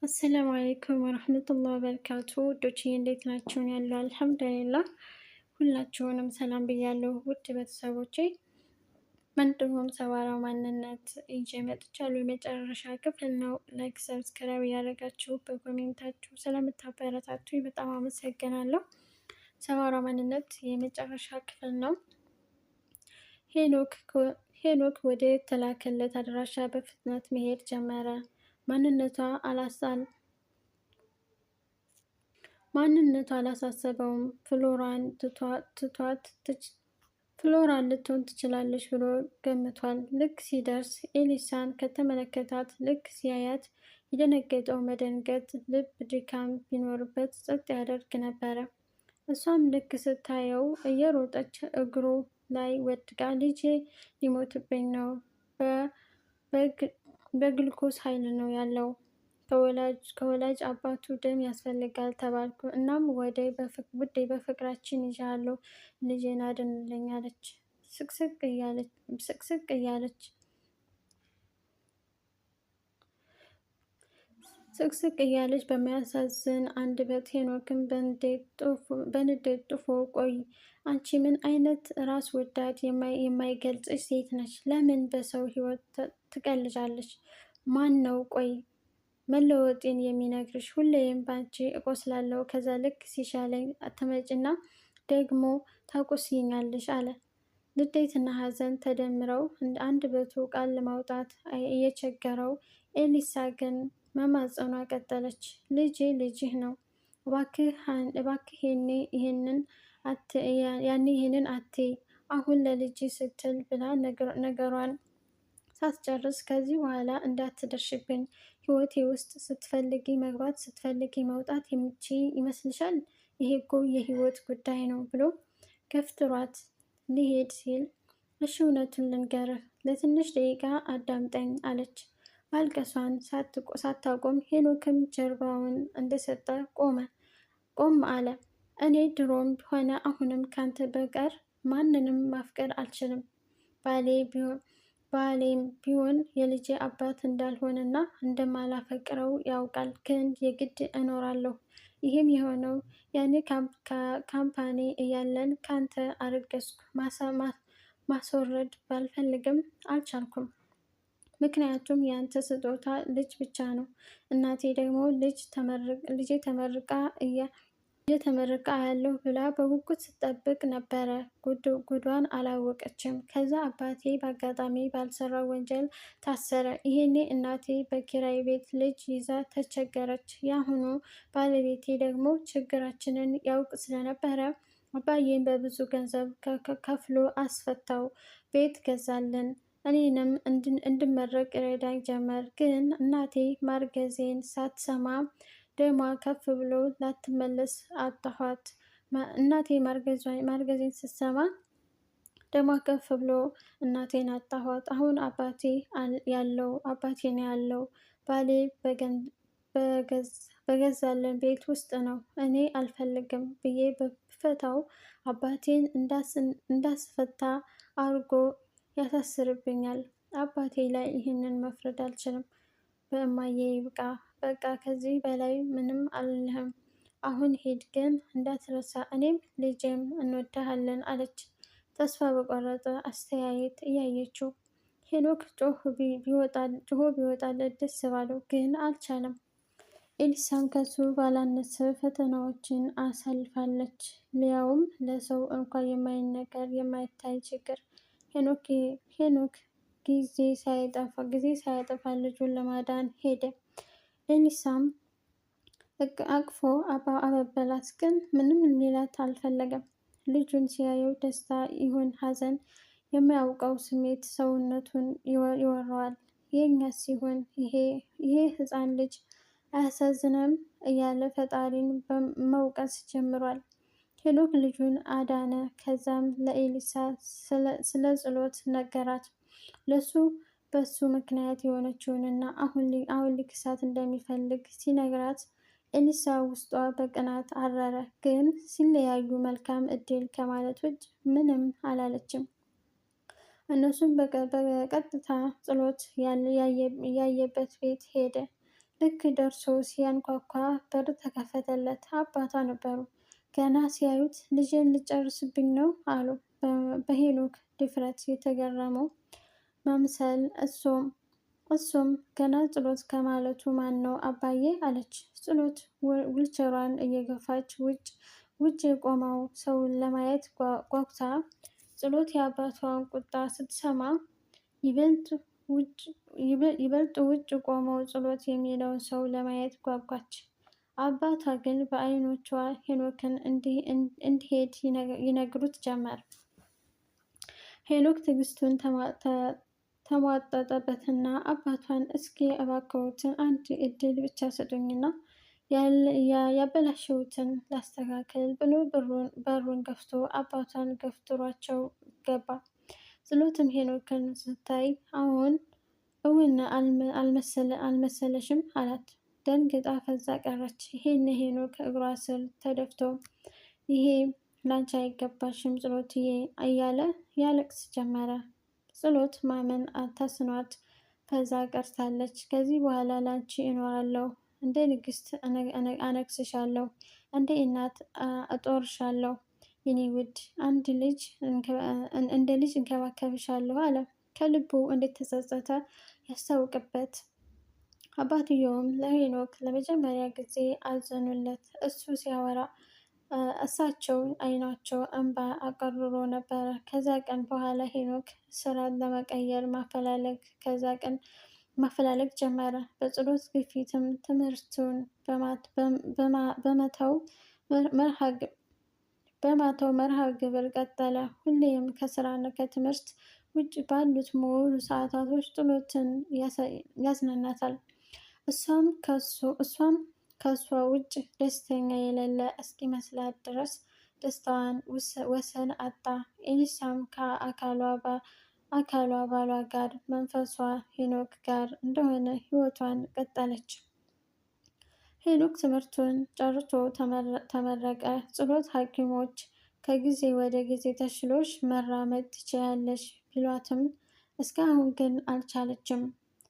አሰላሙ አለይኩም ወረህመቱላሂ ወበረካቱ ውዶችዬ እንዴት ናችሁ? ያለው አልሐምዱሊላህ። ሁላችሁንም ሰላም ብያለሁ ውድ ቤተሰቦቼ። እንዲሁም ሰባራ ማንነት ይዤ መጥቻለሁ። የመጨረሻ ክፍል ነው። ላይክ ሰብስክራይብ እያደረጋችሁ በኮሜንታችሁ ስለምታበረታቱኝ በጣም አመሰግናለሁ። ሰባራ ማንነት የመጨረሻ ክፍል ነው። ሄኖክ ወደ ተላከለት አድራሻ በፍጥነት መሄድ ጀመረ። ማንነቷ አላሳሰበውም። ፍሎራን ልትሆን ትችላለች ብሎ ገምቷል። ልክ ሲደርስ ኤሊሳን ከተመለከታት፣ ልክ ሲያያት የደነገጠው መደንገጥ ልብ ድካም ቢኖርበት ጸጥ ያደርግ ነበረ። እሷም ልክ ስታየው እየሮጠች እግሩ ላይ ወድቃ ልጄ ሊሞትብኝ ነው፣ በግልኮስ ኃይል ነው ያለው፣ ከወላጅ አባቱ ደም ያስፈልጋል ተባልኩ። እናም ውዴ በፍቅራችን ይዣለሁ፣ ልጄን አድንልኝ አለች ስቅስቅ እያለች በሚያሳዝን አንደበት። ሄኖክን በንዴት ጥፎ ቆይ አንቺ ምን አይነት ራስ ወዳድ የማይገልጽሽ ሴት ነች? ለምን በሰው ህይወት ትቀልጃለች? ማን ነው ቆይ መለወጤን የሚነግርሽ? ሁሌም ባንቺ እቆስላለሁ። ከዛ ልክ ሲሻለኝ ትመጭና ደግሞ ታቆስይኛለሽ አለ። ንዴትና ሐዘን ተደምረው አንደበቱ ቃል ለማውጣት እየቸገረው፣ ኤሊሳ ግን መማጸኗ ቀጠለች። ልጅህ ነው እባክህ ይሄንን አትይ አሁን ለልጅ ስትል ብላ ነገሯን ሳትጨርስ፣ ከዚህ በኋላ እንዳትደርሽብኝ፣ ህይወቴ ውስጥ ስትፈልጊ መግባት ስትፈልጊ መውጣት የምትችይ ይመስልሻል? ይሄ እኮ የህይወት ጉዳይ ነው ብሎ ገፍትሯት ሊሄድ ሲል፣ እሺ እውነቱን ልንገርህ፣ ለትንሽ ደቂቃ አዳምጠኝ አለች። ማልቀሷን ሳታቆም ሄኖክም ጀርባውን እንደሰጠ ቆም አለ። እኔ ድሮም ሆነ አሁንም ካንተ በቀር ማንንም ማፍቀር አልችልም። ባሌም ቢሆን የልጄ አባት እንዳልሆነና እንደማላፈቅረው ያውቃል። ግን የግድ እኖራለሁ። ይህም የሆነው ያኔ ካምፓኒ እያለን ካንተ አረገዝኩ። ማስወረድ ባልፈልግም አልቻልኩም። ምክንያቱም ያንተ ስጦታ ልጅ ብቻ ነው። እናቴ ደግሞ ልጄ ተመርቃ ያለሁ ብላ በጉጉት ስትጠብቅ ነበረ። ጉዷን አላወቀችም። ከዛ አባቴ በአጋጣሚ ባልሰራው ወንጀል ታሰረ። ይሄኔ እናቴ በኪራይ ቤት ልጅ ይዛ ተቸገረች። ያሁኑ ባለቤቴ ደግሞ ችግራችንን ያውቅ ስለነበረ አባዬን በብዙ ገንዘብ ከፍሎ አስፈታው፣ ቤት ገዛልን። እኔንም እንድመረቅ ረዳኝ ጀመር። ግን እናቴ ማርገዜን ሳትሰማ ደሟ ከፍ ብሎ ላትመለስ አጣኋት። እናቴ ማርገዜን ስትሰማ ደሟ ከፍ ብሎ እናቴን አጣኋት። አሁን አባቴ ነው ያለው። ባሌ በገዛለን ቤት ውስጥ ነው። እኔ አልፈልግም ብዬ በፈታው አባቴን እንዳስፈታ አርጎ ያሳስርብኛል። አባቴ ላይ ይህንን መፍረድ አልችልም። በእማዬ ይብቃ፣ በቃ ከዚህ በላይ ምንም አልልህም። አሁን ሂድ፣ ግን እንዳትረሳ እኔም ልጄም እንወዳሃለን አለች ተስፋ በቆረጠ አስተያየት እያየችው። ሄኖክ ጮሆ ቢወጣለት ደስ ባለው፣ ግን አልቻለም። ኤሊሳም ከሱ ባላነሰ ፈተናዎችን አሳልፋለች፣ ሊያውም ለሰው እንኳ የማይነገር የማይታይ ችግር። ሄኖክ ጊዜ ሳያጠፋ ልጁን ለማዳን ሄደ። ኤሊሳም አቅፎ አበበላት፣ ግን ምንም ሊላት አልፈለገም። ልጁን ሲያየው ደስታ ይሁን ሐዘን የማያውቀው ስሜት ሰውነቱን ይወረዋል። የኛ ሲሆን ይሄ ሕፃን ልጅ አያሳዝንም እያለ ፈጣሪን መውቀስ ጀምሯል። ሄኖክ ልጁን አዳነ። ከዛም ለኤሊሳ ስለ ጸሎት ነገራት። በሱ ምክንያት የሆነችውንና አሁን ሊክሳት እንደሚፈልግ ሲነግራት ኤሊሳ ውስጧ በቅናት አረረ። ግን ሲለያዩ መልካም እድል ከማለት ውጭ ምንም አላለችም። እነሱም በቀጥታ ጸሎት ያየበት ቤት ሄደ። ልክ ደርሶ ሲያንኳኳ በር ተከፈተለት። አባቷ ነበሩ። ገና ሲያዩት ልጄን ልጨርስብኝ ነው አሉ በሄኖክ ድፍረት የተገረመው መምሰል። እሱም ገና ጸሎት ከማለቱ ማን ነው አባዬ አለች። ጸሎት ዊልቸሯን እየገፋች ውጭ የቆመው ሰውን ለማየት ጓጉታ። ጸሎት የአባቷን ቁጣ ስትሰማ ይበልጥ ውጭ ቆመው ጸሎት የሚለውን ሰው ለማየት ጓጓች። አባቷ ግን በዓይኖቿ ሄኖክን እንዲሄድ ይነግሩት ጀመር። ሄኖክ ትዕግስቱን ተሟጠጠበትና አባቷን እስኪ እባክዎትን አንድ እድል ብቻ ስጡኝና ያበላሸሁትን ላስተካክል ብሎ በሩን ከፍቶ አባቷን ገፍትሯቸው ገባ። ጸሎትም ሄኖክን ስታይ እውን አልመሰለሽም አላት። ደንግጣ ፈዛ ቀረች። ይሄን ሄኖክ እግሯ ስር ተደፍቶ ይሄ ላንቺ አይገባሽም ጸሎትዬ እያለ ያለቅስ ጀመረ። ጸሎት ማመን ተስኗት ፈዛ ቀርታለች። ከዚህ በኋላ ላንቺ እኖራለሁ፣ እንደ ንግስት አነግስሻለሁ፣ እንደ እናት እጦርሻለሁ፣ የኔ ውድ እንደ ልጅ እንከባከብሻለሁ አለ። ከልቡ እንደተጸጸተ ያስታውቅበት። አባትየውም ለሄኖክ ለመጀመሪያ ጊዜ አዘኑለት። እሱ ሲያወራ እሳቸው አይናቸው እንባ አቀርሮ ነበረ። ከዛ ቀን በኋላ ሄኖክ ስራን ለመቀየር ማፈላለግ ጀመረ። በጸሎት ግፊትም ትምህርቱን በማተው መርሃ ግብር ቀጠለ። ሁሌም ከስራና ከትምህርት ውጭ ባሉት ሙሉ ሰዓታቶች ጸሎትን ያዝናናታል። እሷም ከእሷ ውጭ ደስተኛ የሌለ እስኪመስላት ድረስ ደስታዋን ወሰን አጣ። ኤሊሳም ከአካሏ ባሏ ጋር መንፈሷ ሄኖክ ጋር እንደሆነ ህይወቷን ቀጠለች። ሄኖክ ትምህርቱን ጨርሶ ተመረቀ። ጸሎት ሐኪሞች ከጊዜ ወደ ጊዜ ተሽሎሽ መራመድ ትችያለሽ ቢሏትም እስካሁን ግን አልቻለችም።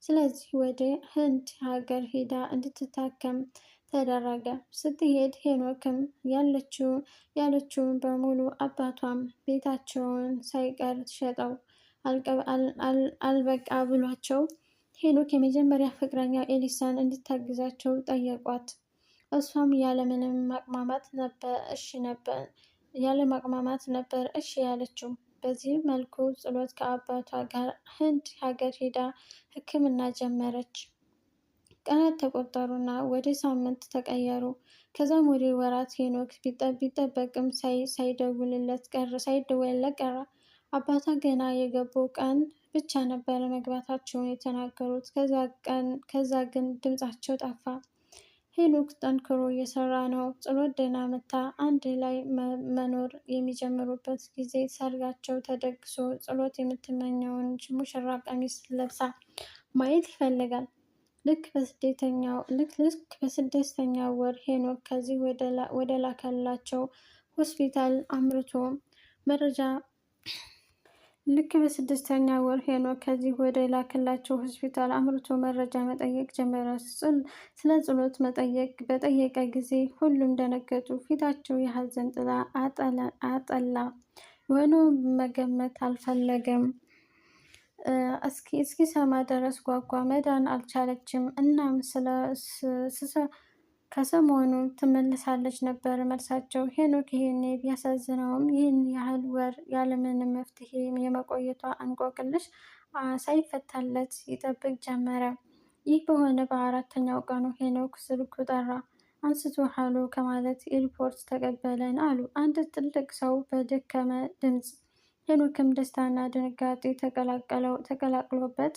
ስለዚህ ወደ ህንድ ሀገር ሄዳ እንድትታከም ተደረገ። ስትሄድ ሄኖክም ያለችውን በሙሉ አባቷም ቤታቸውን ሳይቀር ሸጠው አልበቃ ብሏቸው ሄኖክ የመጀመሪያ ፍቅረኛው ኤሊሳን እንድታግዛቸው ጠየቋት። እሷም ያለምንም ማቅማማት ነበር እሺ ያለችው። በዚህ መልኩ ጸሎት ከአባቷ ጋር ህንድ ሀገር ሄዳ ሕክምና ጀመረች። ቀናት ተቆጠሩና ወደ ሳምንት ተቀየሩ። ከዛም ወደ ወራት ሄኖክ ቢጠበቅም ሳይደወልለት ቀረ። አባቷ ገና የገቡ ቀን ብቻ ነበር መግባታቸውን የተናገሩት። ከዛ ግን ድምጻቸው ጠፋ። ሄኖክ ጠንክሮ እየሰራ ነው። ጸሎት ደህና መታ አንድ ላይ መኖር የሚጀምሩበት ጊዜ ሰርጋቸው ተደግሶ ጸሎት የምትመኘውን ሙሽራ ቀሚስ ለብሳ ማየት ይፈልጋል። ልክ በስድስተኛው ወር ሄኖክ ከዚህ ወደ ላከላቸው ሆስፒታል አምርቶ መረጃ መጠየቅ ጀመረ። ስለ ጸሎት በጠየቀ ጊዜ ሁሉም ደነገጡ። ፊታቸው የሀዘን ጥላ አጠላ። የሆነውን መገመት አልፈለገም። እስኪሰማ ድረስ ጓጓ። መዳን አልቻለችም። እናም ከሰሞኑ ትመለሳለች ነበር መልሳቸው። ሄኖክ ይሄኔ ቢያሳዝነውም ይህን ያህል ወር ያለምንም መፍትሄ የመቆየቷ እንቆቅልሽ ሳይፈታለት ይጠብቅ ጀመረ። ይህ በሆነ በአራተኛው ቀኑ ሄኖክ ስልኩ ጠራ። አንስቶ ሀሎ ከማለት ኤርፖርት ተቀበለን አሉ አንድ ትልቅ ሰው በደከመ ድምፅ። ሄኖክም ደስታና ድንጋጤ ተቀላቅሎበት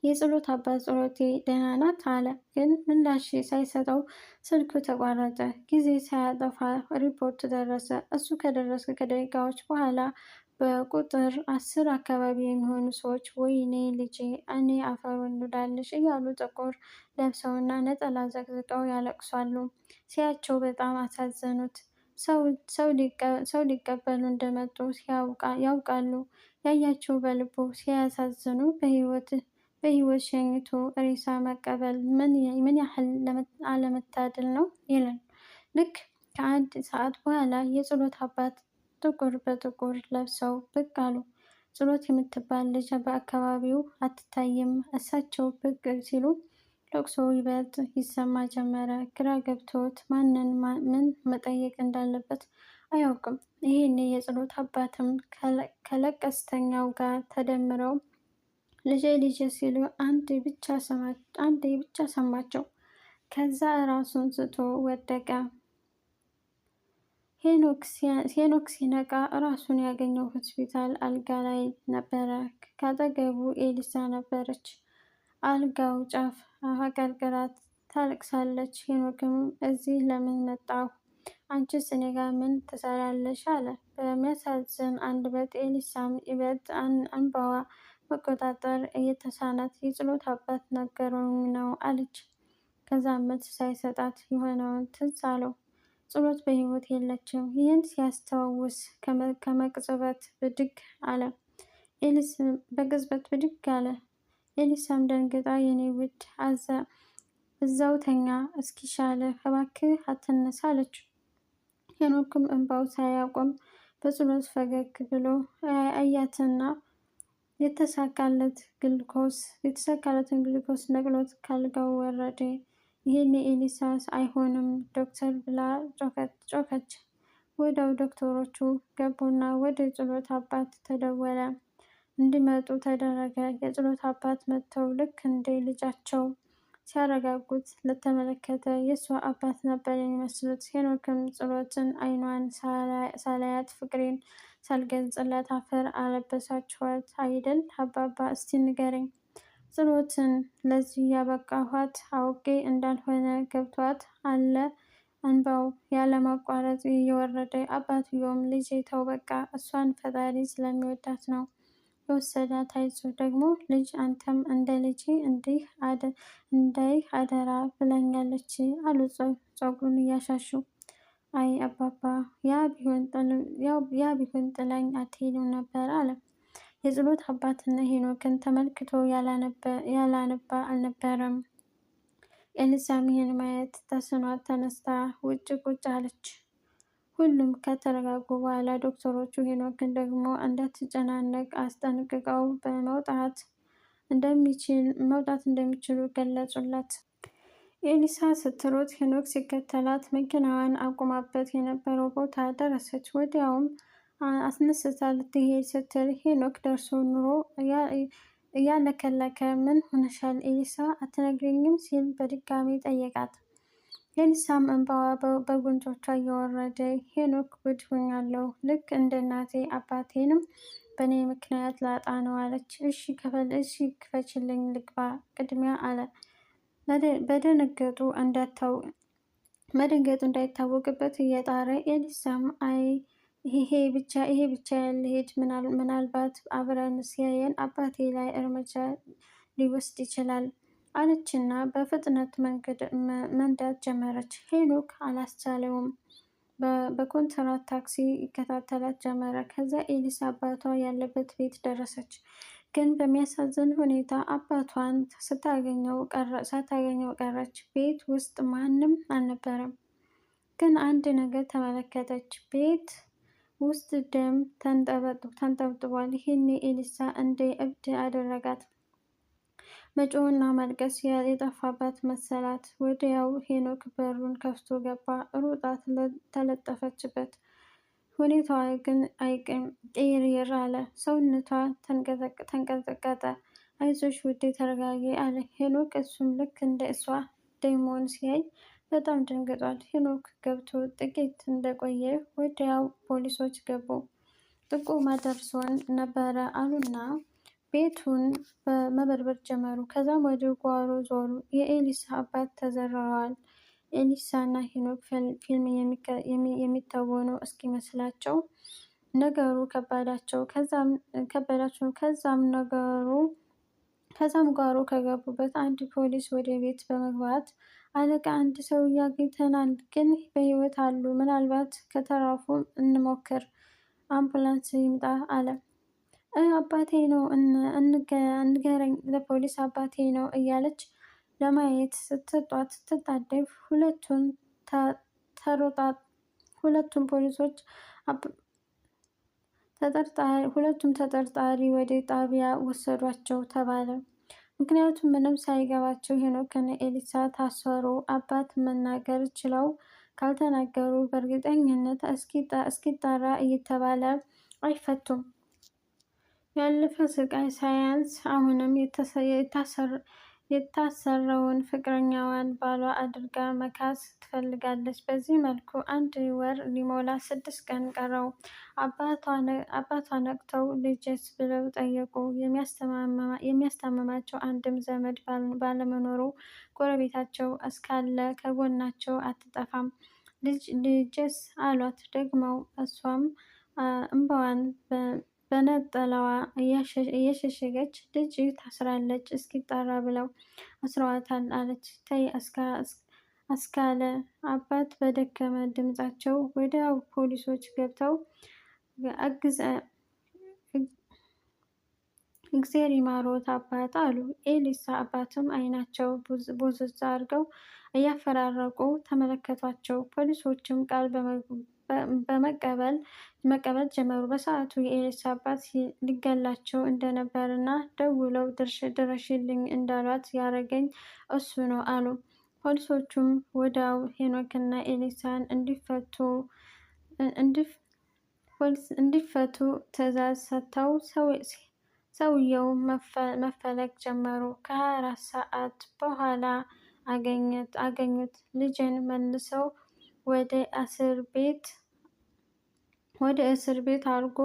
የጸሎት አባት ጸሎቴ ደህና ናት አለ። ግን ምላሽ ሳይሰጠው ስልኩ ተቋረጠ። ጊዜ ሳያጠፋ ሪፖርት ደረሰ። እሱ ከደረሰ ከደቂቃዎች በኋላ በቁጥር 10 አካባቢ የሚሆኑ ሰዎች ወይኔ ልጄ እኔ አፈሩ እንውዳልሽ እያሉ ጥቁር ለብሰውና ነጠላ ዘቅዝቀው ያለቅሳሉ። ሲያቸው በጣም አሳዘኑት። ሰው ሊቀበሉ እንደመጡ ያውቃሉ። ያያቸው በልቡ ሲያሳዝኑ በህይወት ሸኝቶ ሬሳ መቀበል ምን ያህል አለመታደል ነው ይላል። ልክ ከአንድ ሰዓት በኋላ የጸሎት አባት ጥቁር በጥቁር ለብሰው ብቅ አሉ። ጸሎት የምትባል ልጅ በአካባቢው አትታይም። እሳቸው ብቅ ሲሉ ለቅሶ ይበልጥ ይሰማ ጀመረ። ግራ ገብቶት ማንን ምን መጠየቅ እንዳለበት አያውቅም። ይሄኔ የጸሎት አባትም ከለቀስተኛው ጋር ተደምረው ልጄ ልጄ ሲሉ አንዴ ብቻ ሰማቸው። ከዛ ራሱን ስቶ ወደቀ። ሄኖክ ሲነቃ ራሱን ያገኘው ሆስፒታል አልጋ ላይ ነበረ። ካጠገቡ ኤሊሳ ነበረች። አልጋው ጫፍ አቀርቅራት ታለቅሳለች። ሄኖክም እዚህ ለምን መጣሁ? አንቺስ እኔ ጋር ምን ትሰሪያለሽ? አለ በሚያሳዝን አንደበት። ኤሊሳም ይበልጥ እንባዋ መቆጣጠር እየተሳናት የጸሎት አባት ነገሩኝ ነው አለች። ከዛም መልስ ሳይሰጣት የሆነውን ትዝ አለው። ጸሎት በህይወት የለችም። ይህን ሲያስታውስ ከመቅጽበት ብድግ አለ። ኤሊስ በቅጽበት ብድግ አለ። ኤሊሳም ደንግጣ የኔ ውድ እዛው ተኛ እስኪሻልህ እባክህ አትነሳ አለችው። ሄኖክም እንባው ሳያቆም በጸሎት ፈገግ ብሎ አያትና የተሳካለትን ግሉኮስ ነቅሎት ካልጋው ወረደ። ይህን ኤሊሳስ አይሆንም ዶክተር ብላ ጮኸች። ወዲያው ዶክተሮቹ ገቡና ወደ ጸሎት አባት ተደወለ። እንዲመጡ ተደረገ። የጸሎት አባት መጥተው ልክ እንደ ልጃቸው ሲያረጋጉት ለተመለከተ የእሷ አባት ነበር የሚመስሉት። ሄኖክም ጸሎትን አይኗን ሳላያት ፍቅሬን ሳልገልጽላት አፈር አለበሳችኋት አይደል አባባ? እስቲ ንገረኝ። ጸሎትን ለዚህ ያበቃኋት አውቄ እንዳልሆነ ገብቷት አለ። እንባው ያለማቋረጥ እየወረደ አባትየውም ልጄ ተው በቃ እሷን ፈጣሪ ስለሚወዳት ነው የወሰዳት። አይዞህ ደግሞ ልጅ አንተም እንደ ልጄ እንዳይህ አደራ ብላኛለች አሉ ፀጉሩን እያሻሹ። አይ አባባ ያ ቢሆን ጥላኝ አትሄድም ነበር አለ። የጸሎት አባትና ሄኖክን ተመልክቶ ያላነባ አልነበረም። ኤሊሳም ይህን ማየት ተስኗት ተነስታ ውጭ ቁጭ አለች። ሁሉም ከተረጋጉ በኋላ ዶክተሮቹ ሄኖክን ደግሞ እንዳትጨናነቅ አስጠንቅቀው በመውጣት እንደሚችሉ ገለጹለት። ኤሊሳ ስትሮጥ ሄኖክ ሲከተላት መኪናዋን አቁማበት የነበረው ቦታ ደረሰች። ወዲያውም አስነስታ ልትሄድ ስትል ሄኖክ ደርሶ ኑሮ እያለከለከ ምን ሆነሻል ኤሊሳ አትነግሪኝም? ሲል በድጋሚ ጠየቃት። ኤሊሳም እንባዋ በጉንጮቿ እየወረደ ሄኖክ ጉድ ሆኛለሁ፣ ልክ እንደ እናቴ አባቴንም በእኔ ምክንያት ላጣ ነው አለች። እሺ ክፈችልኝ ልግባ ቅድሚያ አለ። መደንገጡ እንዳይታወቅበት እየጣረ ኤሊሳም አይ ይሄ ብቻ ያልሄድ ምናልባት አብረን ሲያየን አባቴ ላይ እርምጃ ሊወስድ ይችላል አለችና በፍጥነት መንዳት ጀመረች። ሄኖክ አላስቻለውም። በኮንትራት ታክሲ ይከታተላት ጀመረ። ከዛ ኤሊሳ አባቷ ያለበት ቤት ደረሰች። ግን በሚያሳዝን ሁኔታ አባቷን ሳታገኘው ቀረች። ቤት ውስጥ ማንም አልነበረም። ግን አንድ ነገር ተመለከተች። ቤት ውስጥ ደም ተንጠብጥቧል። ይህኔ ኤሊሳ እንደ እብድ አደረጋት። መጮህና ማልቀስ የጠፋባት መሰላት። ወዲያው ሄኖክ በሩን ከፍቶ ገባ። ሩጣ ተለጠፈችበት። ሁኔታዋ ግን ቅይርይር አለ። ሰውነቷ ተንቀጠቀጠ። አይዞሽ ውዴ ተረጋጊ አለ ሄኖክ። እሱም ልክ እንደ እሷ ደሞን ሲያይ በጣም ደንግጧል። ሄኖክ ገብቶ ጥቂት እንደቆየ ወዲያው ፖሊሶች ገቡ። ጥቆማ ደርሶን ነበረ አሉና ቤቱን በመበርበር ጀመሩ። ከዛም ወደ ጓሮ ዞሩ። የኤሊሳ አባት ተዘርረዋል። ኤሊሳ እና ሄኖክ ፊልም የሚተወኑ እስኪመስላቸው ነገሩ ከበዳቸው። ከዛም ጓሮ ከገቡበት አንድ ፖሊስ ወደ ቤት በመግባት አለቃ አንድ ሰው አግኝተናል፣ ግን በህይወት አሉ፣ ምናልባት ከተረፉ እንሞክር፣ አምቡላንስ ይምጣ አለ። አባቴ ነው እንገረኝ ለፖሊስ አባቴ ነው እያለች ለማየት ስትጣደፍ ሁለቱም ፖሊሶች ሁለቱም ተጠርጣሪ ወደ ጣቢያ ወሰዷቸው ተባለ። ምክንያቱም ምንም ሳይገባቸው ሄኖክና ኤሊሳ ታሰሩ። አባት መናገር ችለው ካልተናገሩ በእርግጠኝነት እስኪጣራ እየተባለ አይፈቱም። ያለፈ ስቃይ ሳያንስ አሁንም የታሰረውን ፍቅረኛዋን ባሏ አድርጋ መካስ ትፈልጋለች። በዚህ መልኩ 1 ወር ሊሞላ 6 ቀን ቀረው። አባቷ ነቅተው ልጄስ ብለው ጠየቁ። የሚያስታምማቸው አንድም ዘመድ ባለመኖሩ ጎረቤታቸው እስካለ ከጎናቸው አትጠፋም። ልጄስ አሏት ደግመው። እሷም እንባዋን በነጠላዋ እየሸሸገች ልጅ ታስራለች እስኪጣራ ብለው አስረዋታል አለች። ተይ አስካለ አባት በደከመ ድምፃቸው ወዲያው ፖሊሶች ገብተው እግዜር ይማሮት አባት አሉ። ኤሊሳ አባትም አይናቸው ቦዘዝ አድርገው እያፈራረቁ ተመለከቷቸው። ፖሊሶችም ቃል መቀበል ጀመሩ። በሰዓቱ የኤሊሳ አባት ሊገላቸው እንደነበር እና ደውለው ድረሽልኝ እንዳሏት ያረገኝ እሱ ነው አሉ። ፖሊሶቹም ወዲያው ሄኖክና ኤሊሳን እንዲፈቱ ትዕዛዝ ሰጥተው ሰውየው መፈለግ ጀመሩ። ከ24 ሰዓት በኋላ አገኙት። ልጄን መልሰው ወደ እስር ቤት አድርጎ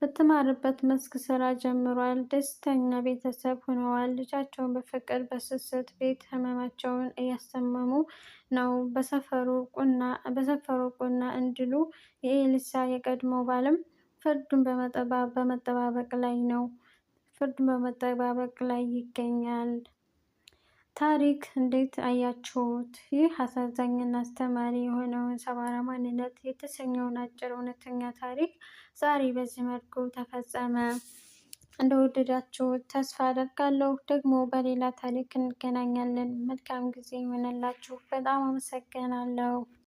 በተማረበት መስክ ስራ ጀምሯል። ደስተኛ ቤተሰብ ሆነዋል። ልጃቸውን በፍቅር በስስት ቤት ህመማቸውን እያስተመሙ ነው። በሰፈሩ ቁና እንዲሉ የኤሊሳ የቀድሞ ባልም ፍርዱን በመጠባበቅ ላይ ይገኛል። ታሪክ እንዴት አያችሁት? ይህ አሳዛኝና አስተማሪ የሆነውን ሰባራ ማንነት የተሰኘውን አጭር እውነተኛ ታሪክ ዛሬ በዚህ መልኩ ተፈጸመ። እንደወደዳችሁት ተስፋ አደርጋለሁ። ደግሞ በሌላ ታሪክ እንገናኛለን። መልካም ጊዜ ይሆንላችሁ። በጣም አመሰግናለሁ።